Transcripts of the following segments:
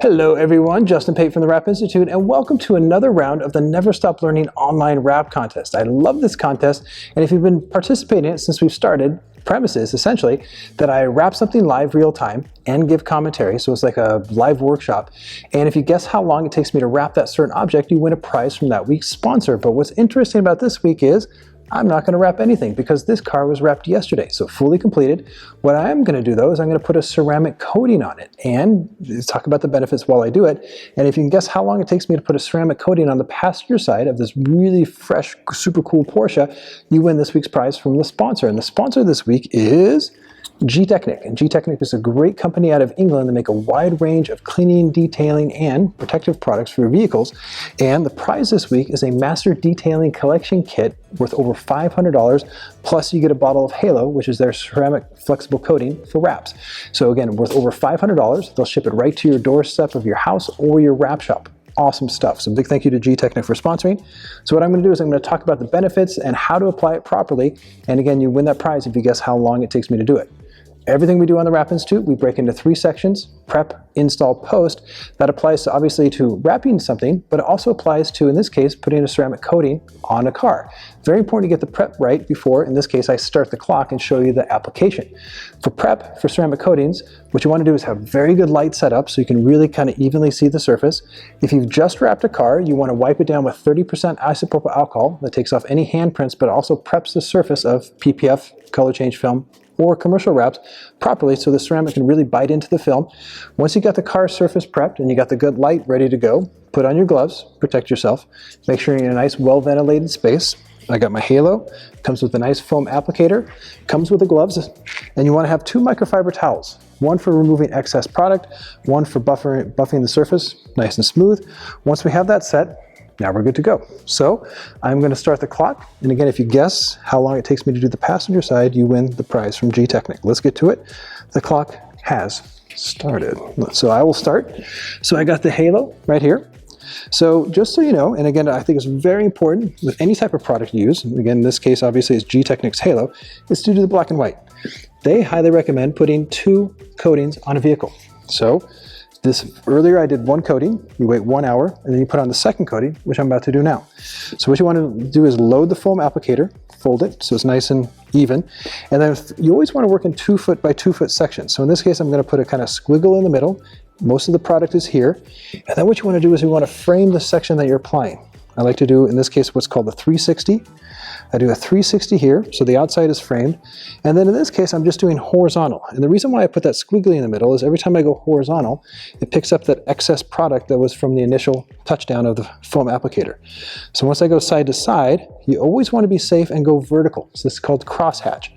Hello everyone, Justin Pate from the Wrap Institute, and welcome to another round of the Never Stop Learning online wrap contest. I love this contest, and if you've been participating in it since we've started, the premise is essentially that I wrap something live real time and give commentary, so it's like a live workshop. And if you guess how long it takes me to wrap that certain object, you win a prize from that week's sponsor. But what's interesting about this week is I'm not going to wrap anything because this car was wrapped yesterday, so fully completed. What I am going to do though is I'm going to put a ceramic coating on it and talk about the benefits while I do it. And if you can guess how long it takes me to put a ceramic coating on the passenger side of this really fresh, super cool Porsche, you win this week's prize from the sponsor. And the sponsor this week is G-Technic. And G-Technic is a great company out of England that make a wide range of cleaning, detailing, and protective products for your vehicles. And the prize this week is a master detailing collection kit worth over $500, plus you get a bottle of Halo, which is their ceramic flexible coating for wraps. So again, worth over $500. They'll ship it right to your doorstep of your house or your wrap shop. Awesome stuff. So big thank you to G-Technic for sponsoring. So what I'm going to do is I'm going to talk about the benefits and how to apply it properly. And again, you win that prize if you guess how long it takes me to do it. Everything we do on the Wrap Institute, we break into 3 sections: prep, install, post. That applies to obviously to wrapping something, but it also applies to, in this case, putting a ceramic coating on a car. Very important to get the prep right before, in this case, I start the clock and show you the application. For prep, for ceramic coatings, what you want to do is have very good light set up so you can really kind of evenly see the surface. If you've just wrapped a car, you want to wipe it down with 30% isopropyl alcohol. That takes off any handprints, but also preps the surface of PPF, color change film, or commercial wraps properly so the ceramic can really bite into the film. Once you got the car surface prepped and you got the good light ready to go, put on your gloves, protect yourself, make sure you're in a nice well-ventilated space. I got my Halo, comes with a nice foam applicator, comes with the gloves, and you want to have 2 microfiber towels. One for removing excess product, one for buffing the surface nice and smooth. Once we have that set, now we're good to go. So I'm going to start the clock. And again, if you guess how long it takes me to do the passenger side, you win the prize from G-Technic. Let's get to it. The clock has started. So I will start. So I got the Halo right here. So just so you know, and again, I think it's very important with any type of product you use, and again, in this case, obviously it's G-Technic's Halo, is to do the black and white. They highly recommend putting 2 coatings on a vehicle. So earlier I did 1 coating, you wait 1 hour, and then you put on the second coating, which I'm about to do now. So what you want to do is load the foam applicator, fold it so it's nice and even, and then you always want to work in 2 foot by 2 foot sections. So in this case, I'm going to put a kind of squiggle in the middle. Most of the product is here. And then what you want to do is you want to frame the section that you're applying. I like to do, in this case, what's called a 360. I do a 360 here, so the outside is framed. And then in this case, I'm just doing horizontal. And the reason why I put that squiggly in the middle is every time I go horizontal, it picks up that excess product that was from the initial touchdown of the foam applicator. So once I go side to side, you always want to be safe and go vertical. So this is called crosshatch.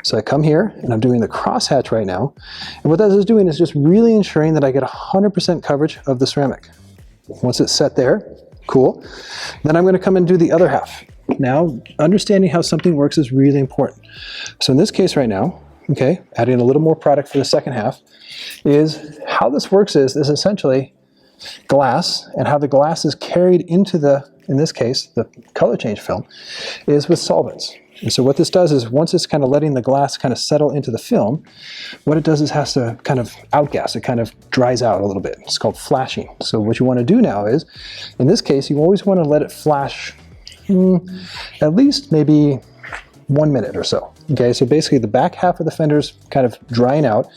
So I come here and I'm doing the crosshatch right now. And what that is doing is just really ensuring that I get 100% coverage of the ceramic. Once it's set there, cool. Then I'm going to come and do the other half. Now, understanding how something works is really important. So in this case right now, okay, adding a little more product for the second half, is how this works is essentially glass, and how the glass is carried into the, in this case, the color change film, is with solvents. And so what this does is once it's kind of letting the glass kind of settle into the film, what it does is has to kind of outgas, it kind of dries out a little bit. It's called flashing. So what you want to do now is, in this case, you always want to let it flash at least maybe 1 minute or so. Okay, so basically the back half of the fender's kind of drying out,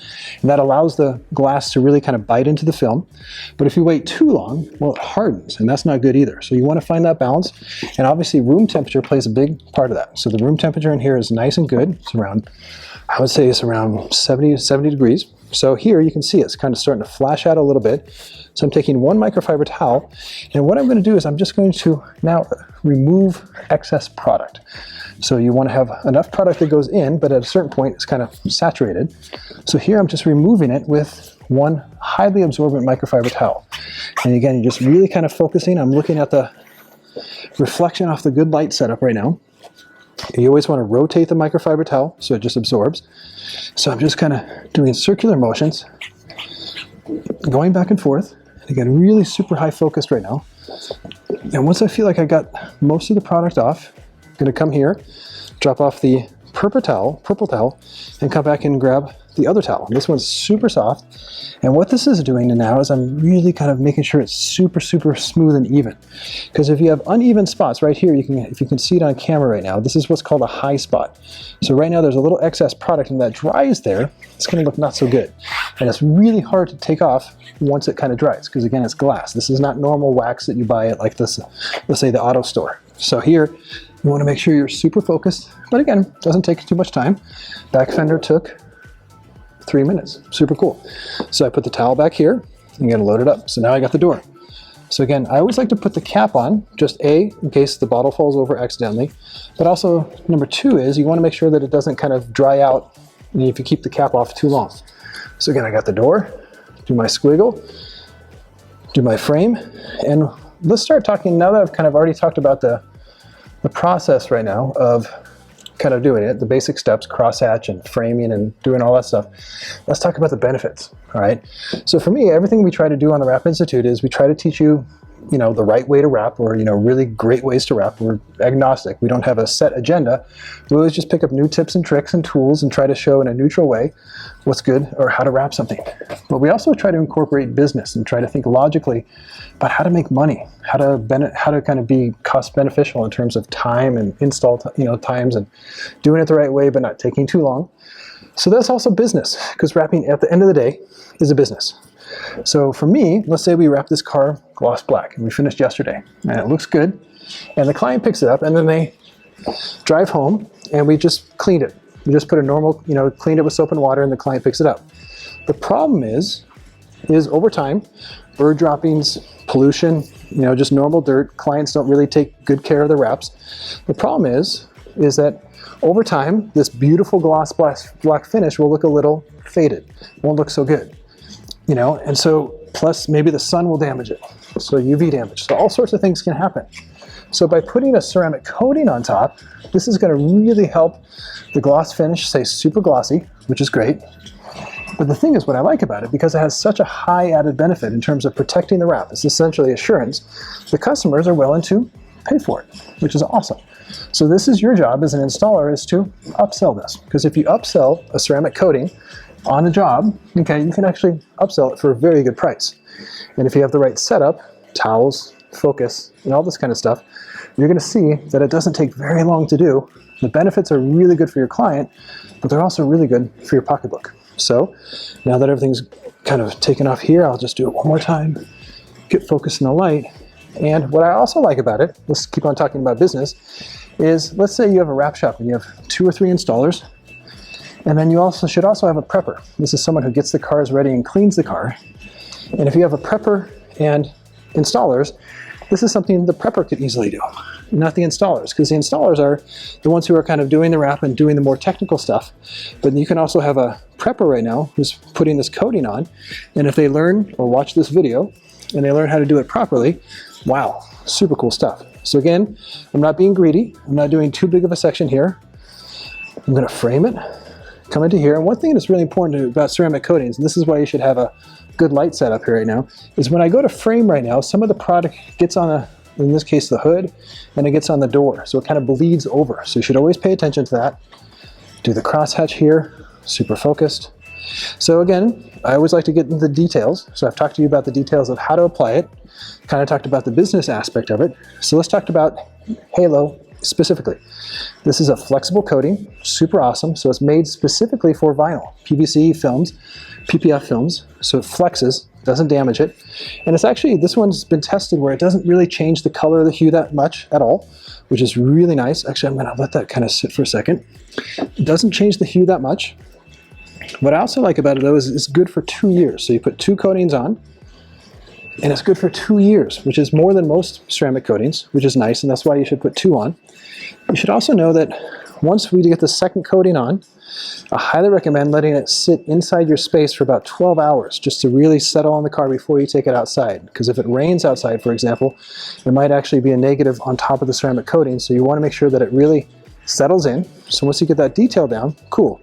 and that allows the glass to really kind of bite into the film. But if you wait too long, well, it hardens, and that's not good either. So you want to find that balance, and obviously room temperature plays a big part of that. So the room temperature in here is nice and good. It's around, I would say it's around 70 degrees. So here you can see it's kind of starting to flash out a little bit. So I'm taking 1 microfiber towel, and what I'm going to do is I'm just going to now remove excess product. So you want to have enough product that goes in, but at a certain point it's kind of saturated. So here I'm just removing it with 1 highly absorbent microfiber towel. And again, you're just really kind of focusing. I'm looking at the reflection off the good light setup right now. You always want to rotate the microfiber towel so it just absorbs. So I'm just kind of doing circular motions, going back and forth. And again, really super high focused right now. And once I feel like I got most of the product off, I'm going to come here, drop off the purple towel, and come back and grab the other towel. And this one's super soft. And what this is doing now is I'm really kind of making sure it's super, super smooth and even. Because if you have uneven spots right here, if you can see it on camera right now, this is what's called a high spot. So right now there's a little excess product and that dries there, it's gonna look not so good. And it's really hard to take off once it kind of dries, because again, it's glass. This is not normal wax that you buy at like this, let's say the auto store. So here, you wanna make sure you're super focused, but again, doesn't take too much time. Back fender took 3 minutes, super cool. So I put the towel back here, I'm gonna load it up. So now I got the door. So again, I always like to put the cap on, just A, in case the bottle falls over accidentally, but also number 2 is you wanna make sure that it doesn't kind of dry out if you keep the cap off too long. So again, I got the door, do my squiggle, do my frame, and let's start talking, now that I've kind of already talked about the process right now of kind of doing it, the basic steps, crosshatch and framing and doing all that stuff. Let's talk about the benefits, all right? So for me, everything we try to do on the Wrap Institute is we try to teach you, the right way to wrap, or, really great ways to wrap. We're agnostic. We don't have a set agenda. We always just pick up new tips and tricks and tools and try to show in a neutral way what's good or how to wrap something. But we also try to incorporate business and try to think logically about how to make money, how to kind of be cost beneficial in terms of time and install, times, and doing it the right way, but not taking too long. So that's also business, because wrapping at the end of the day is a business. So for me, let's say we wrap this car gloss black, and we finished yesterday, and it looks good, and the client picks it up, and then they drive home, and we just cleaned it. We just put a normal, cleaned it with soap and water, and the client picks it up. The problem is over time, bird droppings, pollution, just normal dirt, clients don't really take good care of their wraps. The problem is that over time, this beautiful gloss black finish will look a little faded, won't look so good. And so plus maybe the sun will damage it, so UV damage. So all sorts of things can happen. So by putting a ceramic coating on top, this is going to really help the gloss finish stay super glossy, which is great. But the thing is, what I like about it, because it has such a high added benefit in terms of protecting the wrap, it's essentially assurance, the customers are willing to pay for it, which is awesome. So this is your job as an installer, is to upsell this. Because if you upsell a ceramic coating on a job, okay, you can actually upsell it for a very good price. And if you have the right setup, towels, focus, and all this kind of stuff, you're going to see that it doesn't take very long to do. The benefits are really good for your client, but they're also really good for your pocketbook. So now that everything's kind of taken off here, I'll just do it one more time, get focused in the light. And what I also like about it, let's keep on talking about business, is let's say you have a wrap shop and you have 2 or 3 installers, and then you should also have a prepper. This is someone who gets the cars ready and cleans the car. And if you have a prepper and installers, this is something the prepper could easily do, not the installers, because the installers are the ones who are kind of doing the wrap and doing the more technical stuff. But you can also have a prepper right now who's putting this coating on, and if they learn or watch this video and they learn how to do it properly, wow, super cool stuff. So again, I'm not being greedy. I'm not doing too big of a section here. I'm going to frame it, come into here. And one thing that's really important about ceramic coatings, and this is why you should have a good light setup here right now, is when I go to frame right now, some of the product gets on in this case, the hood, and it gets on the door. So it kind of bleeds over. So you should always pay attention to that. Do the crosshatch here, super focused. So again, I always like to get into the details. So I've talked to you about the details of how to apply it, kind of talked about the business aspect of it. So let's talk about Halo specifically. This is a flexible coating, super awesome. So it's made specifically for vinyl, PVC films, PPF films. So it flexes, doesn't damage it. And it's actually, this one's been tested where it doesn't really change the color or the hue that much at all, which is really nice. Actually, I'm gonna let that kind of sit for a second. It doesn't change the hue that much. What I also like about it though is it's good for 2 years. So you put 2 coatings on, and it's good for 2 years, which is more than most ceramic coatings, which is nice, and that's why you should put 2 on. You should also know that once we get the second coating on, I highly recommend letting it sit inside your space for about 12 hours just to really settle on the car before you take it outside. Because if it rains outside, for example, it might actually be a negative on top of the ceramic coating, so you want to make sure that it really settles in. So once you get that detail down, cool.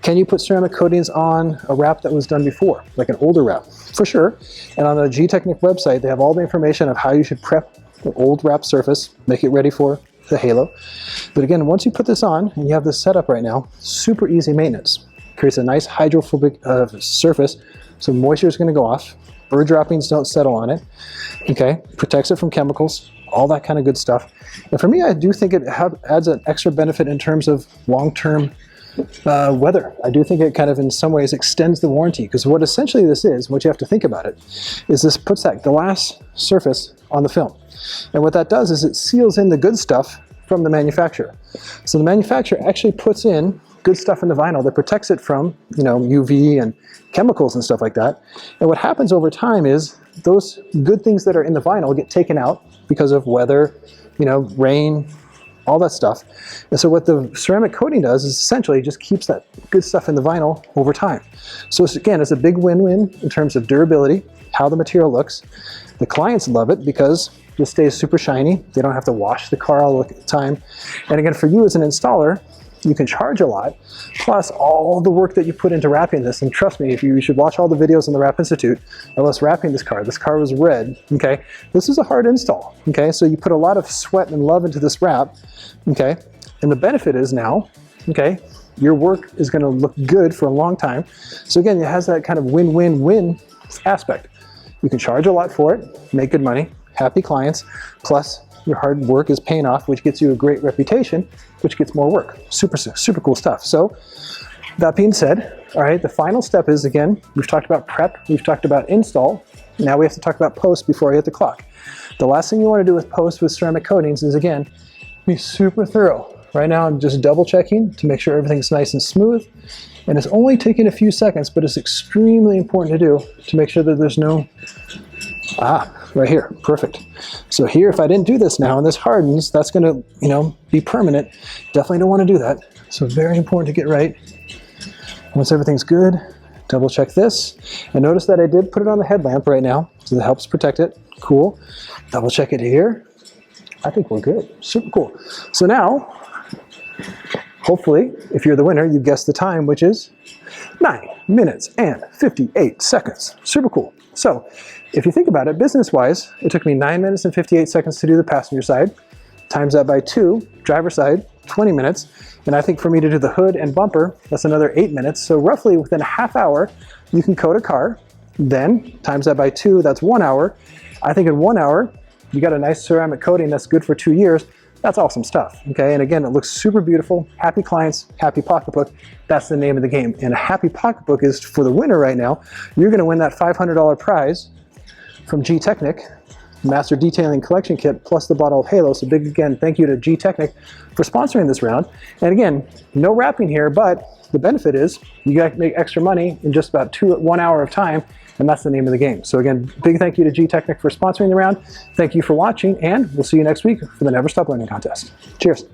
Can you put ceramic coatings on a wrap that was done before, like an older wrap? For sure. And on the G-Technic website, they have all the information of how you should prep the old wrap surface, make it ready for the halo. But again, once you put this on and you have this set up right now, super easy maintenance. Creates a nice hydrophobic surface, so moisture is going to go off. Bird droppings don't settle on it. Okay, protects it from chemicals, all that kind of good stuff. And for me, I do think it adds an extra benefit in terms of long-term weather. I do think it kind of in some ways extends the warranty, because what essentially this is, what you have to think about it, is this puts that glass surface on the film. And what that does is it seals in the good stuff from the manufacturer. So the manufacturer actually puts in good stuff in the vinyl that protects it from, you know, UV and chemicals and stuff like that. And what happens over time is those good things that are in the vinyl get taken out because of weather, you know, rain, all that stuff. And so what the ceramic coating does is essentially just keeps that good stuff in the vinyl over time. So again, it's a big win-win in terms of durability, how the material looks. The clients love it because it stays super shiny. They don't have to wash the car all the time. And again, for you as an installer, you can charge a lot, plus all the work that you put into wrapping this. And trust me, you should watch all the videos on the Wrap Institute of us wrapping this car. This car was red, okay? This is a hard install, okay? So you put a lot of sweat and love into this wrap, okay? And the benefit is now, okay, your work is gonna look good for a long time. So again, it has that kind of win-win-win aspect. You can charge a lot for it, make good money, happy clients, plus your hard work is paying off, which gets you a great reputation, which gets more work. Super, super cool stuff. So that being said, all right, the final step is, again, we've talked about prep, we've talked about install. Now we have to talk about post before I hit the clock. The last thing you want to do with post with ceramic coatings is, again, be super thorough. Right now I'm just double checking to make sure everything's nice and smooth. And it's only taking a few seconds, but it's extremely important to do to make sure that there's no, right here, perfect. So here, if I didn't do this now and this hardens, that's gonna, you know, be permanent. Definitely don't wanna do that. So very important to get right. Once everything's good, double check this. And notice that I did put it on the headlamp right now, so that helps protect it. Cool. Double check it here. I think we're good, super cool. So now, hopefully, if you're the winner, you guessed the time, which is 9 minutes and 58 seconds. Super cool. So if you think about it, business-wise, it took me 9 minutes and 58 seconds to do the passenger side. Times that by 2, driver side, 20 minutes. And I think for me to do the hood and bumper, that's another 8 minutes. So roughly within a half hour, you can coat a car. Then times that by 2, that's 1 hour. I think in 1 hour, you got a nice ceramic coating that's good for 2 years. That's awesome stuff, okay? And again, it looks super beautiful. Happy clients, happy pocketbook. That's the name of the game. And a happy pocketbook is for the winner right now. You're gonna win that $500 prize from G-Technic, Master Detailing Collection Kit, plus the bottle of Halo. So big, again, thank you to G-Technic for sponsoring this round. And again, no wrapping here, but the benefit is you got to make extra money in just about 1 hour of time, and that's the name of the game. So again, big thank you to G-Technic for sponsoring the round. Thank you for watching, and we'll see you next week for the Never Stop Learning Contest. Cheers.